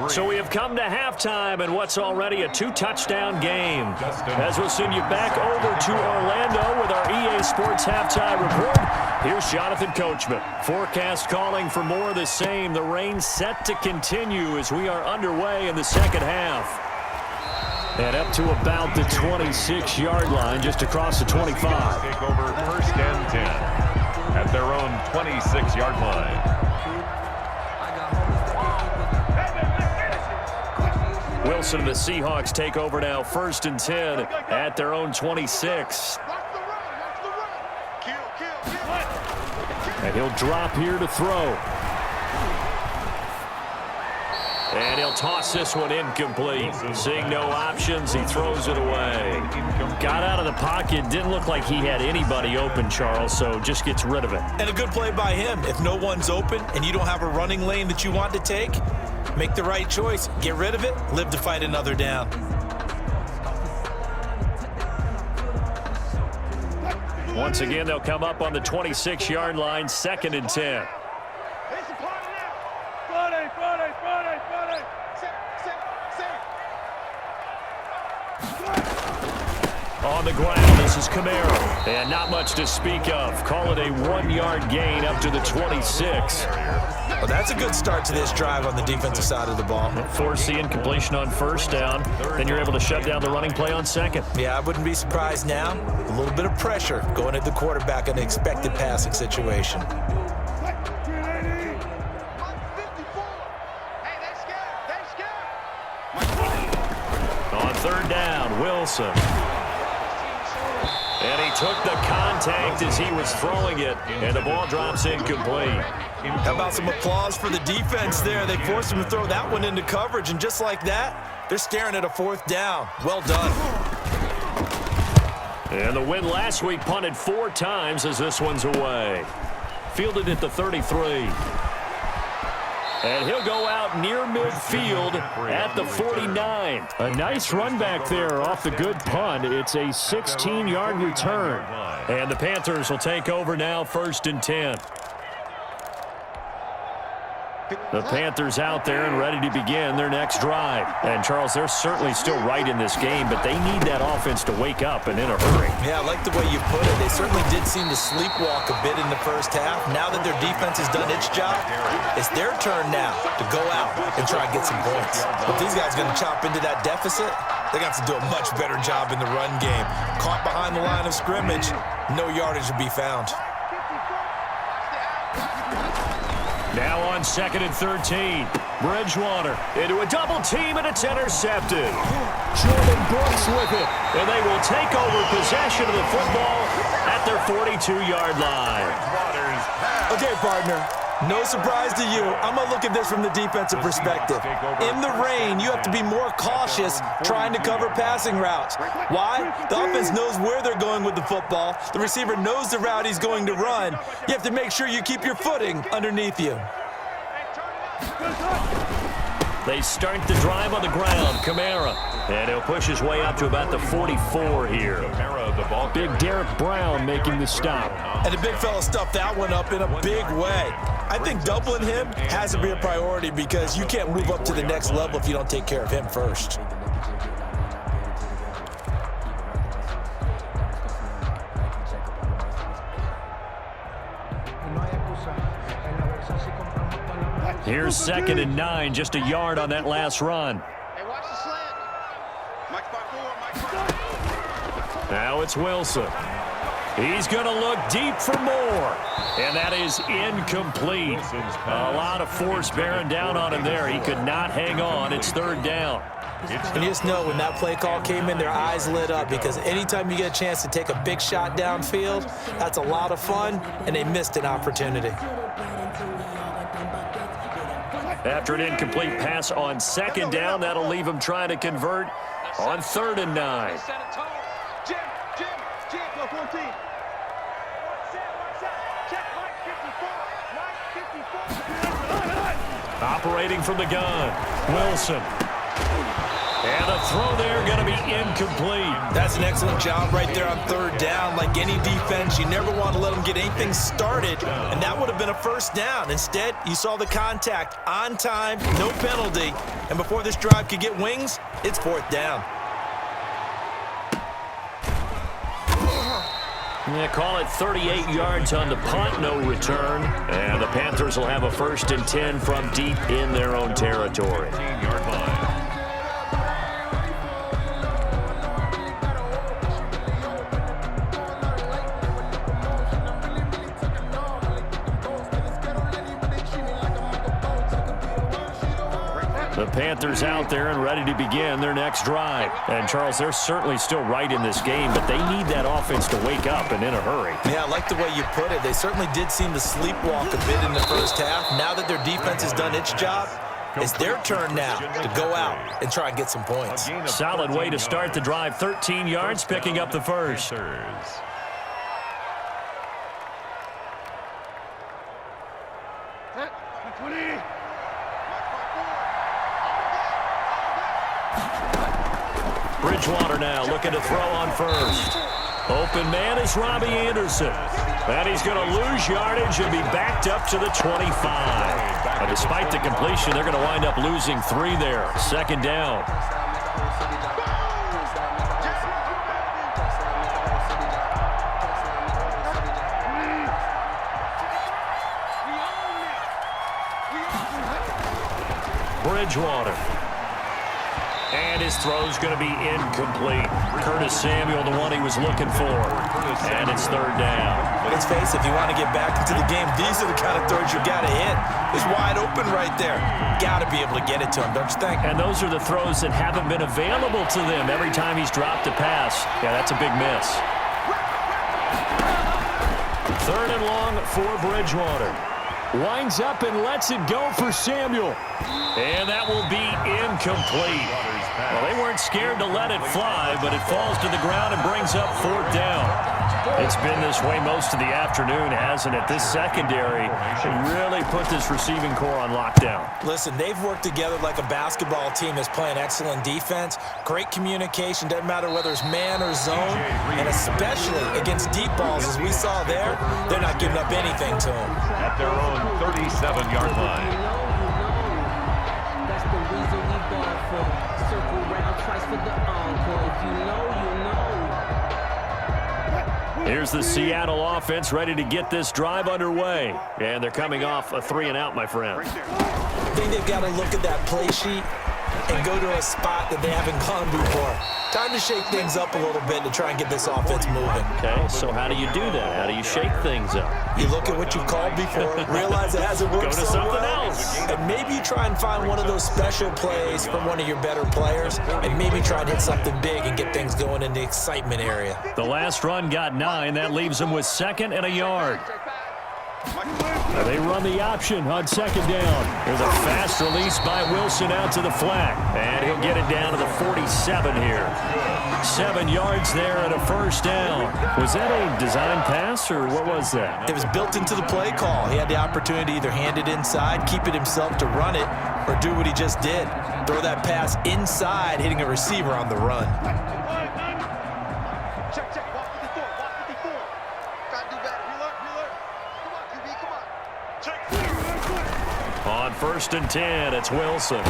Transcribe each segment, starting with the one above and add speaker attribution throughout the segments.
Speaker 1: So we have come to halftime in what's already a 2-touchdown game. As we'll send you back over to Orlando with our EA Sports halftime report, here's Jonathan Coachman. Forecast calling for more of the same. The rain set to continue as we are underway in the second half. And up to about the 26-yard line, just across the 25.
Speaker 2: Take over first and 10 at their own 26-yard line.
Speaker 1: Wilson and the Seahawks take over now, first and 10 at their own 26. And he'll drop here to throw. And he'll toss this one incomplete. Seeing no options, he throws it away. Got out of the pocket, didn't look like he had anybody open, Charles, so just gets rid of it.
Speaker 3: And a good play by him. If no one's open and you don't have a running lane that you want to take, make the right choice. Get rid of it. Live to fight another down.
Speaker 1: Once again, they'll come up on the 26-yard line, second and 10. On the ground, this is Camaro. And not much to speak of. Call it a 1-yard gain up to the 26.
Speaker 3: Well, that's a good start to this drive on the defensive side of the ball.
Speaker 1: Force the incompletion on first down. Then you're able to shut down the running play on second.
Speaker 3: Yeah, I wouldn't be surprised now. A little bit of pressure going at the quarterback in an expected passing situation.
Speaker 1: On third down, Wilson. And he took the contact as he was throwing it, and the ball drops incomplete.
Speaker 3: How about some applause for the defense there? They forced him to throw that one into coverage, and just like that, they're staring at a fourth down. Well done.
Speaker 1: And the win last week punted 4 times as this one's away. Fielded at the 33. And he'll go out near midfield at the 49. A nice run back there off the good punt. It's a 16-yard return. And the Panthers will take over now, first and 10. The Panthers out there and ready to begin their next drive. And, Charles, they're certainly still right in this game, but they need that offense to wake up and in a hurry.
Speaker 3: Yeah, I like the way you put it. They certainly did seem to sleepwalk a bit in the first half. Now that their defense has done its job, it's their turn now to go out and try and get some points. If these guys are going to chop into that deficit, they're going to have to do a much better job in the run game. Caught behind the line of scrimmage, no yardage to be found.
Speaker 1: Now on second and 13. Bridgewater into a double team, and it's intercepted. Jordan Brooks with it, and they will take over possession of the football at their 42-yard line.
Speaker 3: Okay, partner, no surprise to you. I'm going to look at this from the defensive perspective. In the rain, you have to be more cautious trying to cover passing routes. Why? The offense knows where they're going with the football. The receiver knows the route he's going to run. You have to make sure you keep your footing underneath you.
Speaker 1: They start the drive on the ground. Kamara. And he'll push his way up to about the 44 here. Big Derek Brown making the stop.
Speaker 3: And the big fella stuffed that one up in a big way. I think doubling him has to be a priority because you can't move up to the next level if you don't take care of him first.
Speaker 1: Here's second and 9, just a yard on that last run. Now it's Wilson. He's going to look deep for more. And that is incomplete. A lot of force bearing down on him there. He could not hang on. It's third down.
Speaker 3: And you just know when that play call came in, their eyes lit up because anytime you get a chance to take a big shot downfield, that's a lot of fun, and they missed an opportunity.
Speaker 1: After an incomplete pass on second down, that'll leave him trying to convert on third and 9. Operating from the gun, Wilson. And the throw there going to be incomplete.
Speaker 3: That's an excellent job right there on third down. Like any defense, you never want to let them get anything started, and that would have been a first down. Instead, you saw the contact on time, no penalty, and before this drive could get wings, it's fourth down.
Speaker 1: They call it 38 yards on the punt, no return. And the Panthers will have a 1st and 10 from deep in their own territory.
Speaker 2: 15-yard line.
Speaker 1: The Panthers out there and ready to begin their next drive. And, Charles, they're certainly still right in this game, but they need that offense to wake up and in a hurry.
Speaker 3: Yeah, I like the way you put it. They certainly did seem to sleepwalk a bit in the first half. Now that their defense has done its job, it's their turn now to go out and try and get some points.
Speaker 1: Solid way to start the drive. 13 yards, picking up the first. Bridgewater now looking to throw on first. Open man is Robbie Anderson. And he's going to lose yardage and be backed up to the 25. But despite the completion, they're going to wind up losing 3 there. Second down. Bridgewater. And his throw's going to be incomplete. Curtis Samuel, the one he was looking for. And it's third down.
Speaker 3: Let's face it, if you want to get back into the game, these are the kind of throws you got to hit. It's wide open right there. Got to be able to get it to him, don't you think?
Speaker 1: And those are the throws that haven't been available to them every time he's dropped a pass. Yeah, that's a big miss. Third and long for Bridgewater. Winds up and lets it go for Samuel. And that will be incomplete. Well, they weren't scared to let it fly, but it falls to the ground and brings up fourth down. It's been this way most of the afternoon, hasn't it? This secondary really put this receiving core on lockdown.
Speaker 3: Listen, they've worked together like a basketball team that's playing excellent defense. Great communication, doesn't matter whether it's man or zone, and especially against deep balls, as we saw there, they're not giving up anything to them.
Speaker 2: At their own 37-yard line.
Speaker 4: That's the reason we bought for circle round twice for the encore. If you know, you know.
Speaker 1: Here's the Seattle offense ready to get this drive underway. And they're coming off a 3-and-out, my friend.
Speaker 3: I think they've got to look at that play sheet and go to a spot that they haven't gone before. Time to shake things up a little bit to try and get this offense moving.
Speaker 1: Okay, so how do you do that? How do you shake things up?
Speaker 3: You look at what you've called before, realize it hasn't worked
Speaker 1: Go to
Speaker 3: so
Speaker 1: something
Speaker 3: well,
Speaker 1: else.
Speaker 3: and maybe you try and find one of those special plays from one of your better players, and maybe try and hit something big and get things going in the excitement area.
Speaker 1: The last run got 9. That leaves them with 2nd and a yard. They run the option on second down. There's a fast release by Wilson out to the flat. And he'll get it down to the 47 here. 7 yards there and a first down. Was that a design pass or what was that?
Speaker 3: It was built into the play call. He had the opportunity to either hand it inside, keep it himself to run it, or do what he just did. Throw that pass inside, hitting a receiver on the run.
Speaker 5: Check, check. Walk 54. Walk 54. Gotta do better. Reload, reload. Come on, QB. Come on. Check.
Speaker 1: On 1st and 10, it's Wilson.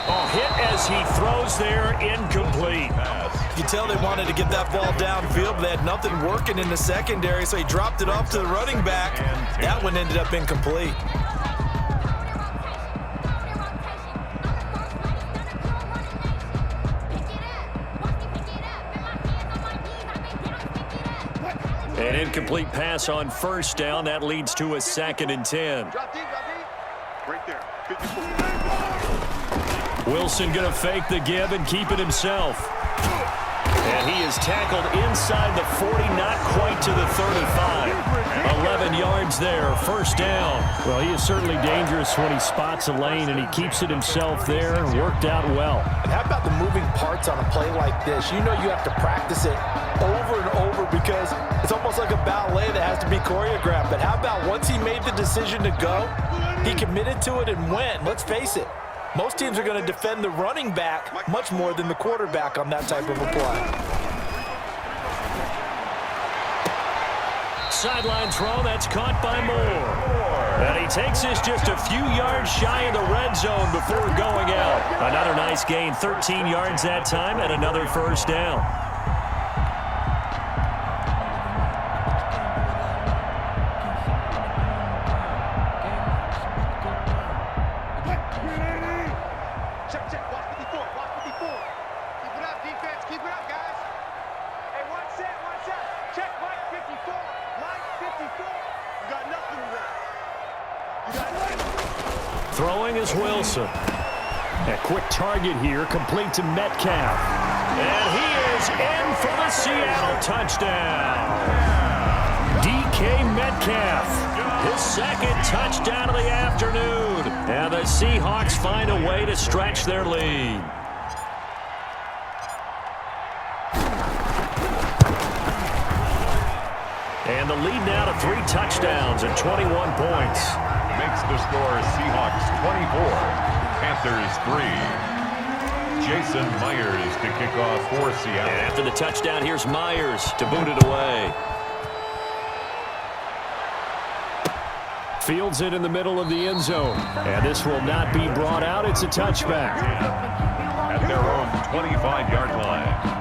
Speaker 1: Oh, hit as he throws there, incomplete.
Speaker 3: You can tell they wanted to get that ball downfield, but they had nothing working in the secondary, so he dropped it off to the running back. That one ended up incomplete.
Speaker 1: An incomplete pass on first down. That leads to a 2nd and 10.
Speaker 5: Drop deep, drop deep. Right there. 54.
Speaker 1: Wilson going to fake the give and keep it himself. And he is tackled inside the 40, not quite to the 35. 11 yards there, first down. Well, he is certainly dangerous when he spots a lane, and he keeps it himself there and worked out well.
Speaker 3: And how about the moving parts on a play like this? You know you have to practice it over and over because it's almost like a ballet that has to be choreographed. But how about once he made the decision to go, he committed to it and went. Let's face it, Most teams are going to defend the running back much more than the quarterback on that type of a play.
Speaker 1: Sideline throw, that's caught by Moore. And he takes this just a few yards shy of the red zone before going out. Another nice gain, 13 yards that time, and another first down.
Speaker 5: Check. Watch 54. Keep it up, defense. Keep it up, guys. Hey, one set. Check, Mike 54. Mike 54. You got nothing to that. You got nothing.
Speaker 1: Throwing is Wilson. A quick target here, complete to Metcalf. And he is in for the Seattle touchdown. DK Metcalf, his second touchdown of the afternoon. And the Seahawks find a way to stretch their lead. And the lead now to 3 touchdowns and 21 points.
Speaker 2: Makes the score Seahawks 24, Panthers 3. Jason Myers to kick off for Seattle.
Speaker 1: And after the touchdown, here's Myers to boot it away. Fields it in the middle of the end zone. And this will not be brought out. It's a touchback.
Speaker 2: At their own 25-yard line.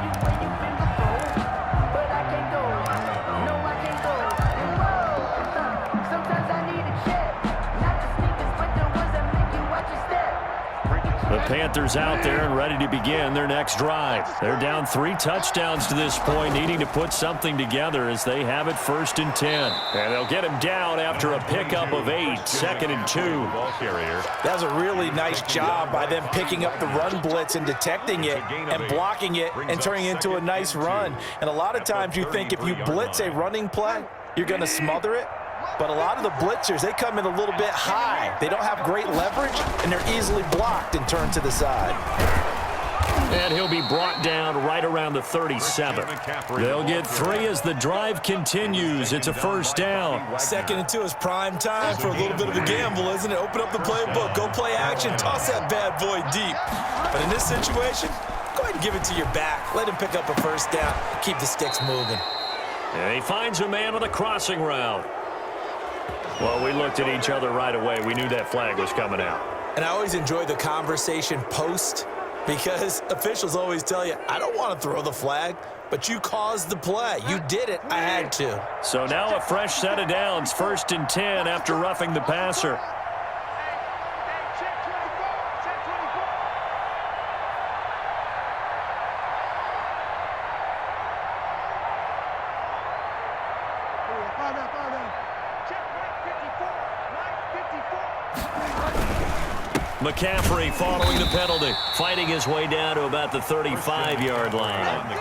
Speaker 1: The Panthers out there and ready to begin their next drive. They're down 3 touchdowns to this point, needing to put something together as they have it 1st and 10. And they'll get him down after a pickup of 8, 2nd and 2.
Speaker 3: That was a really nice job by them picking up the run blitz and detecting it and blocking it and turning it into a nice run. And a lot of times you think if you blitz a running play, you're going to smother it. But a lot of the blitzers, they come in a little bit high. They don't have great leverage, and they're easily blocked and turned to the side.
Speaker 1: And he'll be brought down right around the 37. They'll get 3 as the drive continues. It's a first down.
Speaker 3: 2nd and 2 is prime time for a little bit of a gamble, isn't it? Open up the playbook, go play action, toss that bad boy deep. But in this situation, go ahead and give it to your back. Let him pick up a first down. Keep the sticks moving.
Speaker 1: And he finds a man on the crossing route. Well, we looked at each other right away. We knew that flag was coming out.
Speaker 3: And I always enjoy the conversation post because officials always tell you, I don't want to throw the flag, but you caused the play. You did it. I had to.
Speaker 1: So now a fresh set of downs, 1st and 10 after roughing the passer. McCaffrey following the penalty, fighting his way down to about the 35-yard line.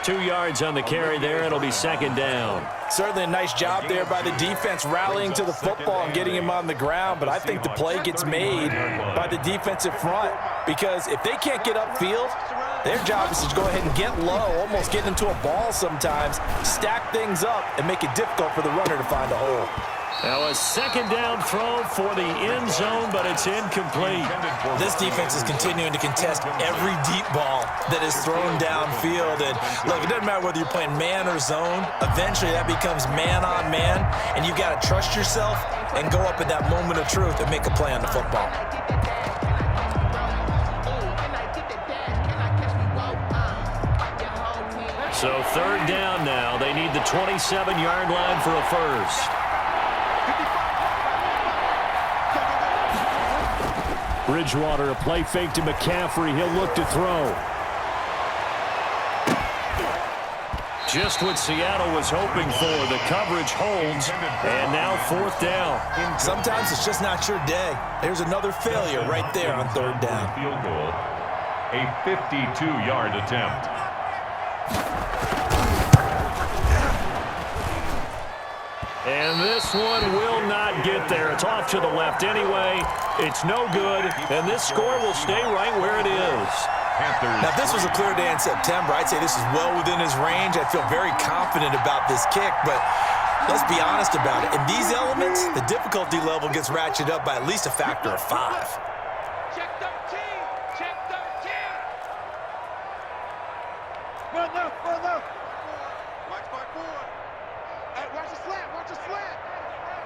Speaker 1: 2 yards on the carry there. It'll be 2nd down.
Speaker 3: Certainly a nice job there by the defense rallying to the football and getting him on the ground, but I think the play gets made by the defensive front because if they can't get upfield, their job is to go ahead and get low, almost get into a ball sometimes, stack things up, and make it difficult for the runner to find a hole.
Speaker 1: Now a 2nd down throw for the end zone, but it's incomplete.
Speaker 3: This defense is continuing to contest every deep ball that is thrown downfield. And look, it doesn't matter whether you're playing man or zone. Eventually that becomes man on man, and you've got to trust yourself and go up at that moment of truth and make a play on the football.
Speaker 1: So 3rd down now. They need the 27-yard line for a first. Bridgewater, a play fake to McCaffrey. He'll look to throw. Just what Seattle was hoping for. The coverage holds, and now 4th down.
Speaker 3: Sometimes it's just not your day. There's another failure right there on 3rd down.
Speaker 2: Field goal, a 52-yard attempt.
Speaker 1: And this one will not get there. It's off to the left anyway. It's no good, and this score will stay right where it is.
Speaker 3: Now, if this was a clear day in September, I'd say this is well within his range. I'd feel very confident about this kick, but let's be honest about it. In these elements, the difficulty level gets ratcheted up by at least a factor of 5.
Speaker 5: Check the Check 13. Run left, run left. Watch my board. Hey, watch the slant, watch the slant.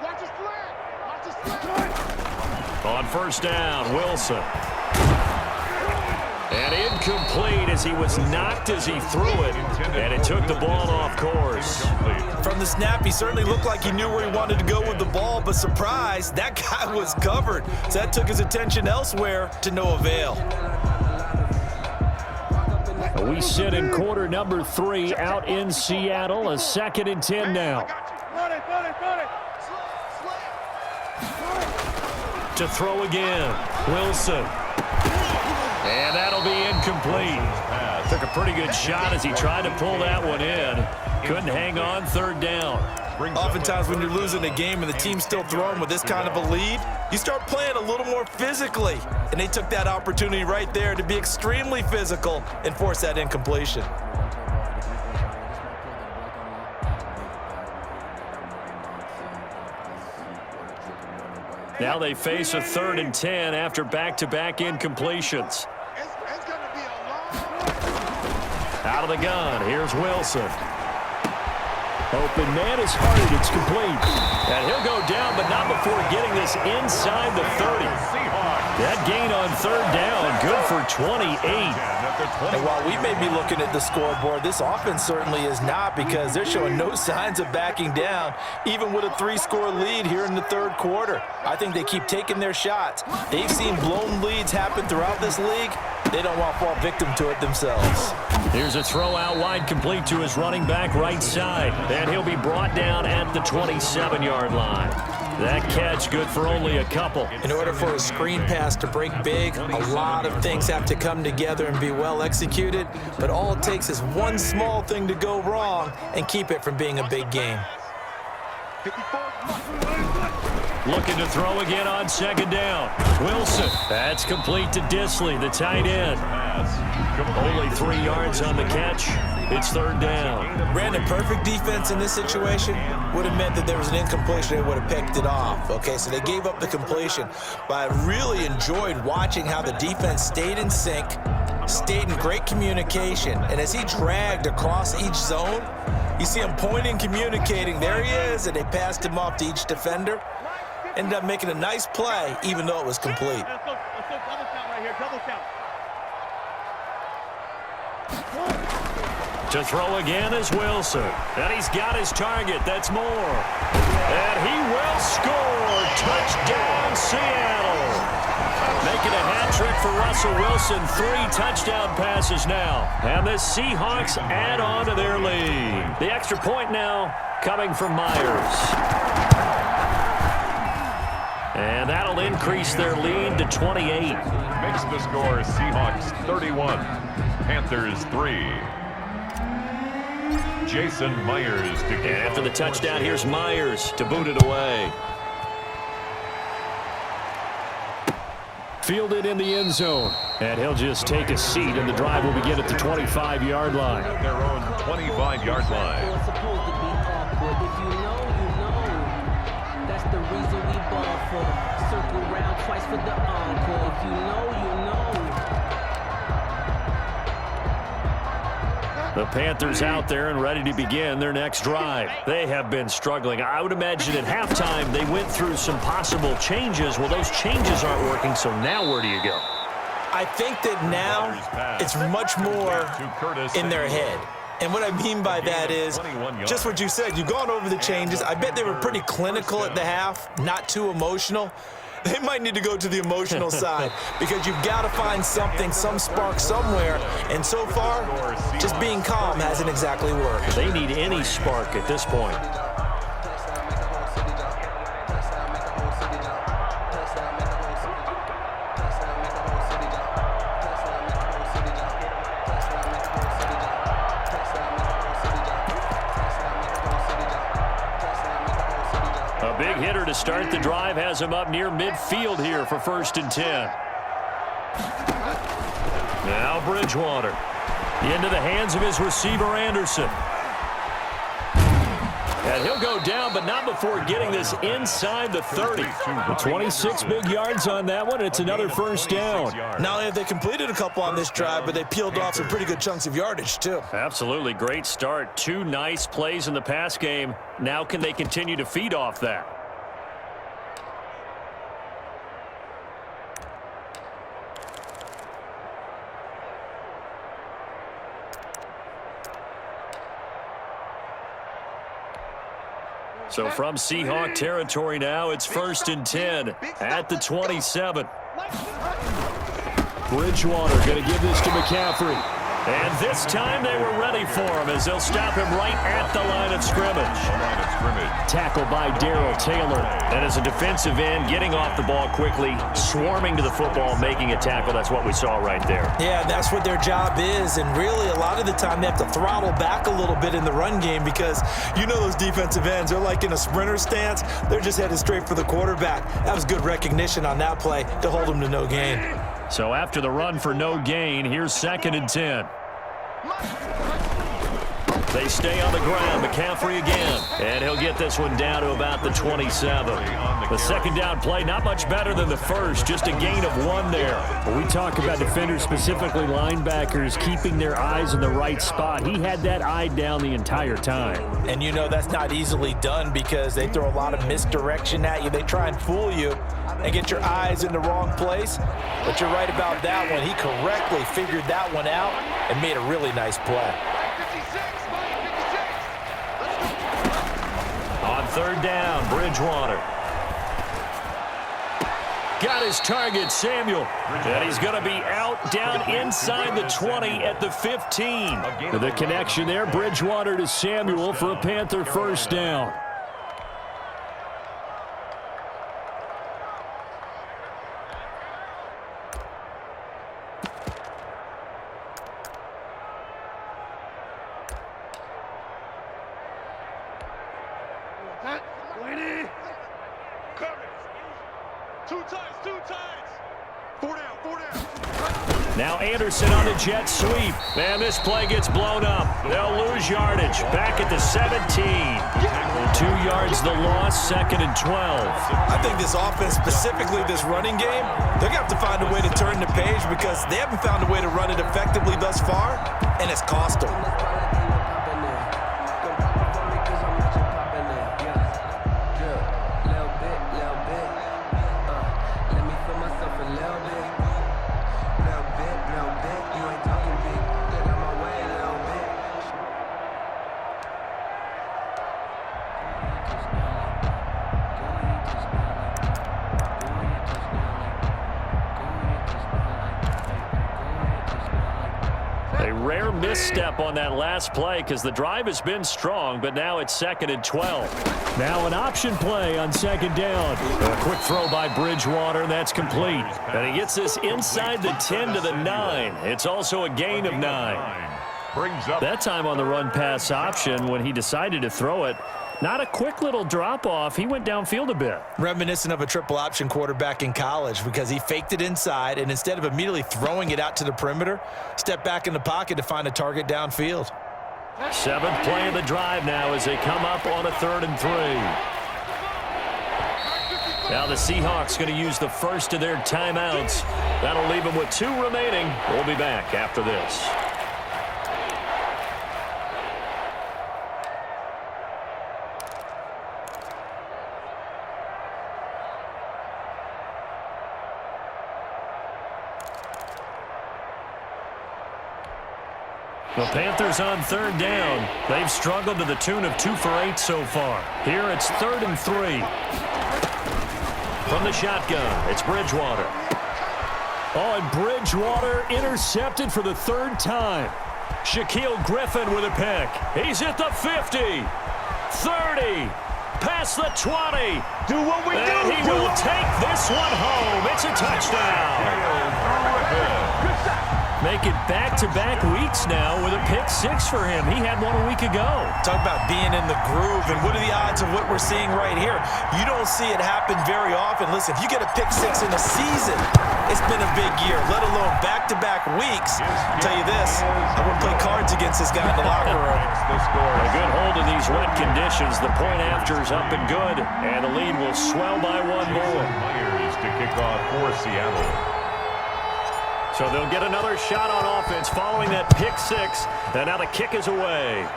Speaker 5: Watch the slant, watch the slant.
Speaker 1: On first down, Wilson. And incomplete as he was knocked as he threw it, and it took the ball off course.
Speaker 3: From the snap, he certainly looked like he knew where he wanted to go with the ball, but surprise, that guy was covered. So that took his attention elsewhere to no avail.
Speaker 1: We sit in quarter number 3 out in Seattle, a 2nd and 10 now.
Speaker 5: Run it.
Speaker 1: To throw again, Wilson. And that'll be incomplete. Took a pretty good shot as he tried to pull that one in. Couldn't hang on, 3rd down.
Speaker 3: Oftentimes when you're losing a game and the team's still throwing with this kind of a lead, you start playing a little more physically. And they took that opportunity right there to be extremely physical and force that incompletion.
Speaker 1: Now they face a 3rd and 10 after back-to-back incompletions.
Speaker 5: It's going to be a long.
Speaker 1: Out of the gun, here's Wilson. Open man is hard, it's complete. And he'll go down, but not before getting this inside the 30. That gain on 3rd down, good for 28.
Speaker 3: And while we may be looking at the scoreboard, this offense certainly is not, because they're showing no signs of backing down, even with a 3-score lead here in the 3rd quarter. I think they keep taking their shots. They've seen blown leads happen throughout this league. They don't want to fall victim to it themselves.
Speaker 1: Here's a throw out wide, complete to his running back right side. And he'll be brought down at the 27-yard line. That catch good for only a couple.
Speaker 3: In order for a screen pass to break big, a lot of things have to come together and be well executed. But all it takes is one small thing to go wrong and keep it from being a big game.
Speaker 1: Looking to throw again on 2nd down. Wilson. That's complete to Disley, the tight end. Only 3 yards on the catch. It's 3rd down.
Speaker 3: Brandon, perfect defense in this situation would have meant that there was an incompletion. They would have picked it off. Okay, so they gave up the completion. But I really enjoyed watching how the defense stayed in sync, stayed in great communication. And as he dragged across each zone, you see him pointing, communicating. There he is, and they passed him off to each defender. Ended up making a nice play, even though it was complete.
Speaker 5: Let's go double count right here, double count.
Speaker 1: To throw again is Wilson. And he's got his target. That's more. And he will score. Touchdown, Seattle. Making a hat trick for Russell Wilson. 3 touchdown passes now. And the Seahawks add on to their lead. The extra point now coming from Myers. And that'll increase their lead to 28.
Speaker 2: Makes the score Seahawks 31, Panthers 3. Jason Myers to kick.
Speaker 1: And after the touchdown, here's Myers to boot it away. Fielded in the end zone. And he'll just take a seat, and the drive will begin at the 25-yard line.
Speaker 2: At their own 25-yard line.
Speaker 4: It's supposed to be awkward. If you know, you know. That's the reason we ball for. Circle round twice for the encore. If you know, you know.
Speaker 1: The Panthers out there and ready to begin their next drive. They have been struggling. I would imagine at halftime they went through some possible changes. Well, those changes aren't working, so now where do you go?
Speaker 3: I think that now it's much more in their head. And what I mean by that is just what you said. You've gone over the changes. I bet they were pretty clinical at the half, not too emotional. They might need to go to the emotional side, because you've got to find something, some spark somewhere. And so far, just being calm hasn't exactly worked.
Speaker 1: They need any spark at this point. A big hitter to start the drive has him up near midfield here for 1st and 10. Now Bridgewater into the hands of his receiver Anderson. And he'll go down, but not before getting this inside the 30. 26 big yards on that one. It's another first down.
Speaker 3: Not only have they completed a couple on this drive, but they peeled off some pretty good chunks of yardage, too.
Speaker 1: Absolutely great start. 2 nice plays in the pass game. Now can they continue to feed off that? So from Seahawk territory now, it's 1st and 10 at the 27. Bridgewater going to give this to McCaffrey. And this time they were ready for him as they'll stop him right at the line of scrimmage. Tackle by Darrell Taylor. And as a defensive end, getting off the ball quickly, swarming to the football, making a tackle. That's what we saw right there.
Speaker 3: Yeah, that's what their job is. And really, a lot of the time, they have to throttle back a little bit in the run game because you know those defensive ends, they're like in a sprinter stance. They're just headed straight for the quarterback. That was good recognition on that play to hold them to no gain.
Speaker 1: So after the run for no gain, here's 2nd and 10. They stay on the ground. McCaffrey again. And he'll get this one down to about the 27. The second down play, not much better than the first. Just a gain of 1 there.
Speaker 6: When we talk about defenders, specifically linebackers, keeping their eyes in the right spot, he had that eye down the entire time.
Speaker 3: And you know that's not easily done because they throw a lot of misdirection at you. They try and fool you and get your eyes in the wrong place. But you're right about that one. He correctly figured that one out and made a really nice play.
Speaker 1: On 3rd down, Bridgewater. Got his target, Samuel. And he's going to be out down inside the 20 at the 15.
Speaker 6: The connection there, Bridgewater to Samuel for a Panther first down.
Speaker 1: Now Anderson on the jet sweep. Man, this play gets blown up. They'll lose yardage. Back at the 17. 2 yards the loss, 2nd and 12.
Speaker 3: I think this offense, specifically this running game, they're going to have to find a way to turn the page because they haven't found a way to run it effectively thus far, and it's cost them.
Speaker 1: Misstep on that last play because the drive has been strong, but now it's 2nd and 12.
Speaker 6: Now an option play on 2nd down.
Speaker 1: A quick throw by Bridgewater, that's complete. And he gets this inside the 10 to the 9. It's also a gain of 9. That time on the run-pass option when he decided to throw it, not a quick little drop-off. He went downfield a bit.
Speaker 3: Reminiscent of a triple option quarterback in college because he faked it inside, and instead of immediately throwing it out to the perimeter, stepped back in the pocket to find a target downfield.
Speaker 1: 7th play of the drive now as they come up on a 3rd and 3. Now the Seahawks going to use the first of their timeouts. That'll leave them with 2 remaining. We'll be back after this. The Panthers on 3rd down. They've struggled to the tune of 2 for 8 so far. Here it's 3rd and 3. From the shotgun, it's Bridgewater.
Speaker 6: Oh, and Bridgewater intercepted for the 3rd time.
Speaker 1: Shaquille Griffin with a pick. He's at the 50. 30. Past the 20.
Speaker 5: Do what we do.
Speaker 1: And he will take this one home. It's a touchdown. Make it back-to-back weeks now with a pick six for him. He had one a week ago.
Speaker 3: Talk about being in the groove, and what are the odds of what we're seeing right here? You don't see it happen very often. Listen, if you get a pick six in a season, it's been a big year, let alone back-to-back weeks. I'll tell you this, I wouldn't play cards against this guy in the locker room.
Speaker 1: A good hold in these wet conditions. The point after is up and good, and the lead will swell by one more.
Speaker 2: Myers to kick off for Seattle.
Speaker 1: So they'll get another shot on offense following that pick six, and now the kick is away.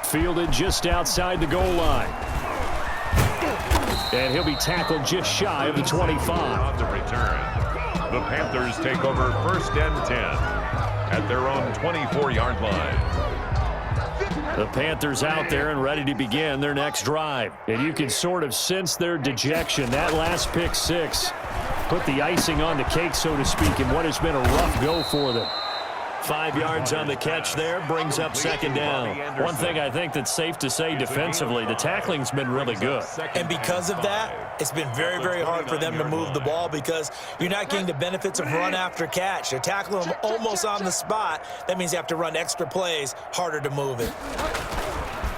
Speaker 1: Fielded just outside the goal line. And he'll be tackled just shy of the 25.
Speaker 2: On the return, the Panthers take over 1st and 10 at their own 24-yard line.
Speaker 1: The Panthers out there and ready to begin their next drive. And you can sort of sense their dejection. That last pick six put the icing on the cake, so to speak, in what has been a rough go for them. 5 yards on the catch there, brings up 2nd down. One thing I think that's safe to say defensively, the tackling's been really good.
Speaker 3: And because of that, it's been very, very hard for them to move the ball because you're not getting the benefits of run after catch. They're tackling them almost on the spot. That means you have to run extra plays, harder to move it.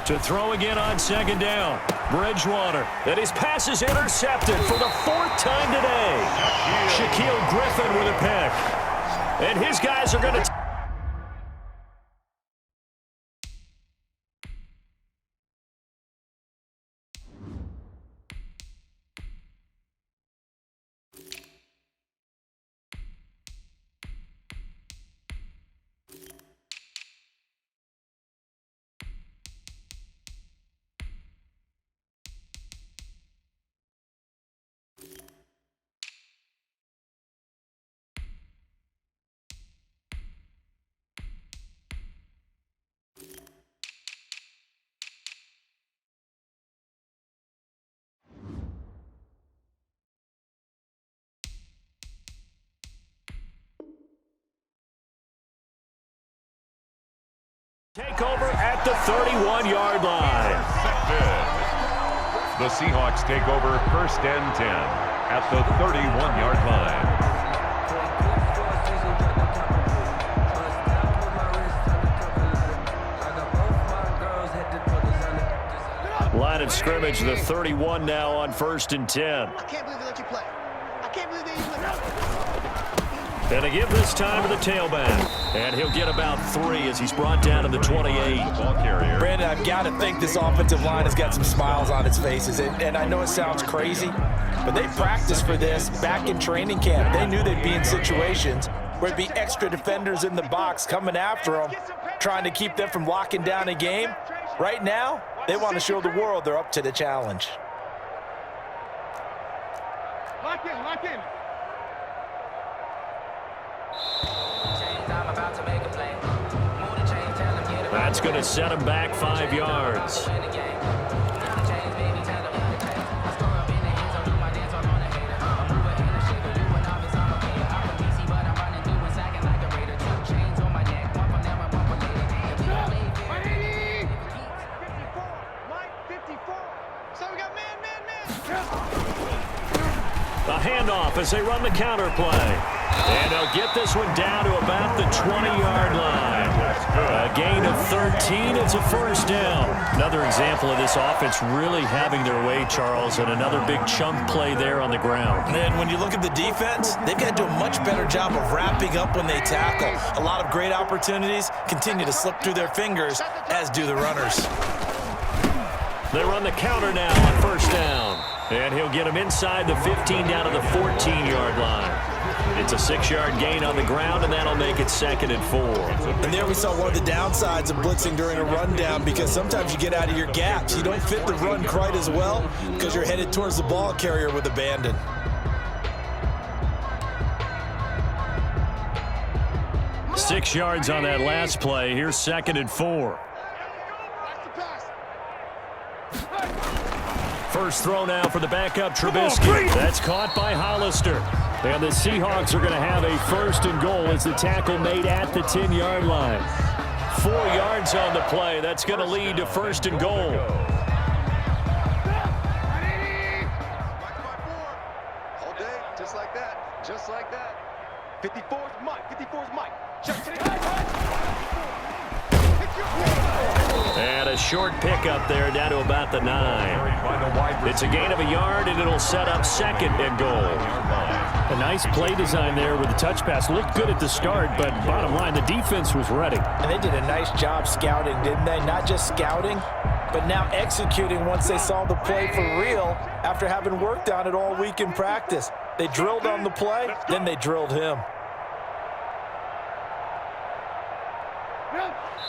Speaker 1: To throw again on 2nd down, Bridgewater. And his pass is intercepted for the 4th time today. Shaquille Griffin with a pick. And his guys are going to... Take over at the 31-yard line.
Speaker 2: The Seahawks take over 1st and 10 at the 31-yard line.
Speaker 1: Line of scrimmage, the 31 now on 1st and 10.
Speaker 5: I can't believe they let you play. I can't believe they even let you play.
Speaker 1: And to give this time to the tailback. And he'll get about 3 as he's brought down to the 28.
Speaker 2: Ball carrier.
Speaker 3: Brandon, I've got to think this offensive line has got some smiles on its faces. And I know it sounds crazy, but they practiced for this back in training camp. They knew they'd be in situations where it'd be extra defenders in the box coming after them, trying to keep them from locking down a game. Right now, they want to show the world they're up to the challenge.
Speaker 5: Lock in, lock in.
Speaker 1: That's going to set him back 5 yards. A handoff as they run the counter play. And they'll get this one down to about the 20-yard line. A gain of 13. It's a 1st down. Another example of this offense really having their way, Charles, and another big chunk play there on the ground.
Speaker 3: And when you look at the defense, they've got to do a much better job of wrapping up when they tackle. A lot of great opportunities continue to slip through their fingers, as do the runners.
Speaker 1: They run the counter now on 1st down. And he'll get him inside the 15 down to the 14-yard line. It's a 6-yard gain on the ground, and that'll make it 2nd and 4.
Speaker 3: And there we saw one of the downsides of blitzing during a rundown, because sometimes you get out of your gaps. You don't fit the run quite as well because you're headed towards the ball carrier with abandon.
Speaker 1: Six yards on that last play. Here's 2nd and 4. First throw now for the backup, Trubisky. That's caught by Hollister. And the Seahawks are going to have a 1st and goal as the tackle made at the 10-yard line. 4 yards on the play. That's going to lead to 1st and goal.
Speaker 5: All day, just like that, just like that. 54's Mike. 54's Mike. Check.
Speaker 1: And a short pickup there down to about the 9. It's a gain of a yard, and it'll set up 2nd and goal.
Speaker 6: A nice play design there with the touch pass. Looked good at the start, but bottom line, the defense was ready.
Speaker 3: And they did a nice job scouting, didn't they? Not just scouting, but now executing once they saw the play for real after having worked on it all week in practice. They drilled on the play, then they drilled him.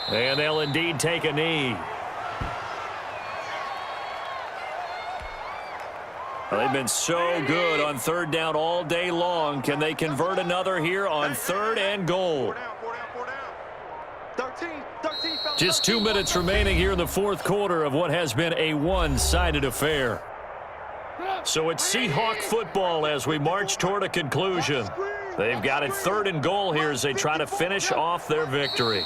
Speaker 1: And they'll indeed take a knee. Well, they've been so good on 3rd down all day long. Can they convert another here on 3rd and goal?
Speaker 5: 13,
Speaker 1: Just 2 minutes remaining here in the 4th quarter of what has been a one-sided affair. So it's Seahawk football as we march toward a conclusion. They've got it 3rd and goal here as they try to finish off their victory.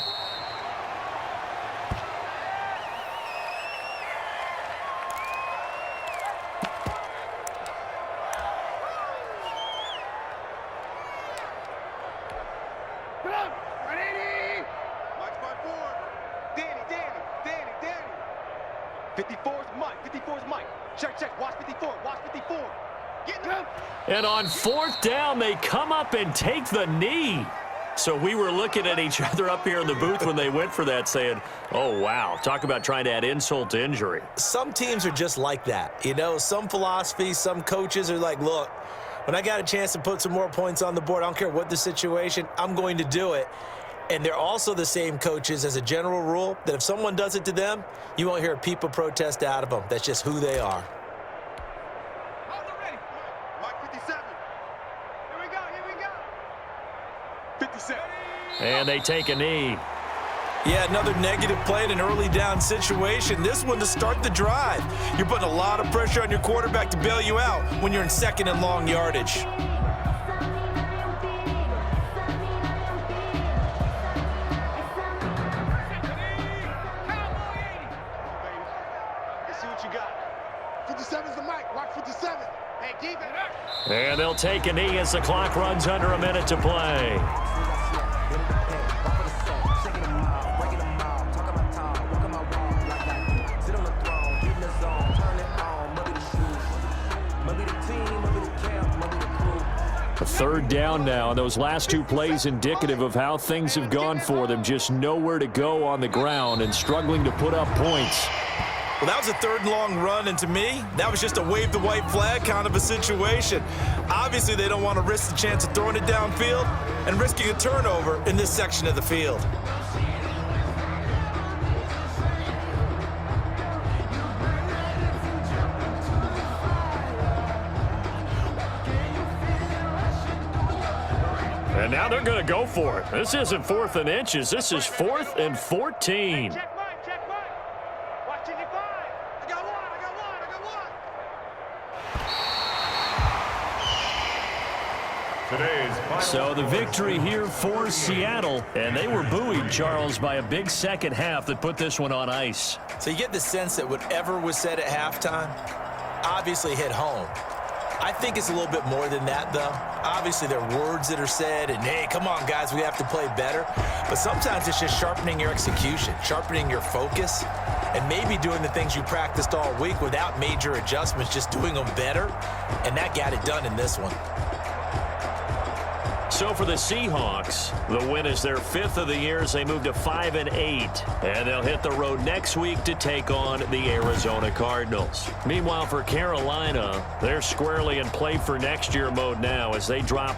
Speaker 5: Mike's by 4. Danny. 54's Mike. 54's Mike. Check. Watch 54. Watch 54. Get him.
Speaker 1: And on 4th down, they come up and take the knee. So we were looking at each other up here in the booth when they went for that saying, oh, wow, talk about trying to add insult to injury.
Speaker 3: Some teams are just like that. You know, some philosophies, some coaches are like, look, when I got a chance to put some more points on the board, I don't care what the situation, I'm going to do it. And they're also the same coaches as a general rule that if someone does it to them, you won't hear a peep of protest out of them. That's just who they are.
Speaker 5: Hold it ready. Mike 57. Here we go. 57.
Speaker 1: And they take a knee.
Speaker 3: Yeah, another negative play in an early down situation. This one to start the drive. You're putting a lot of pressure on your quarterback to bail you out when you're in 2nd and long yardage.
Speaker 5: Let's see what you got. 57's the mic. Watch 57. Hey, keep it.
Speaker 1: And they'll take a knee as the clock runs under a minute to play. A 3rd down now, and those last 2 plays indicative of how things have gone for them. Just nowhere to go on the ground and struggling to put up points.
Speaker 3: Well, that was a 3rd and long run, and to me, that was just a wave the white flag kind of a situation. Obviously, they don't want to risk the chance of throwing it downfield and risking a turnover in this section of the field.
Speaker 1: And now they're going to go for it. This isn't 4th and inches. This is 4th and 14.
Speaker 5: Check Mike. Watch 55. I got one.
Speaker 2: Today's final
Speaker 1: So the
Speaker 2: score,
Speaker 1: victory here for Seattle. And they were buoyed, Charles, by a big 2nd half that put this one on ice.
Speaker 3: So you get the sense that whatever was said at halftime obviously hit home. I think it's a little bit more than that, though. Obviously, there are words that are said, and, hey, come on, guys, we have to play better. But sometimes it's just sharpening your execution, sharpening your focus, and maybe doing the things you practiced all week without major adjustments, just doing them better. And that got it done in this one.
Speaker 1: So for the Seahawks, the win is their 5th of the year as they move to 5-8. And they'll hit the road next week to take on the Arizona Cardinals. Meanwhile, for Carolina, they're squarely in play for next year mode now as they drop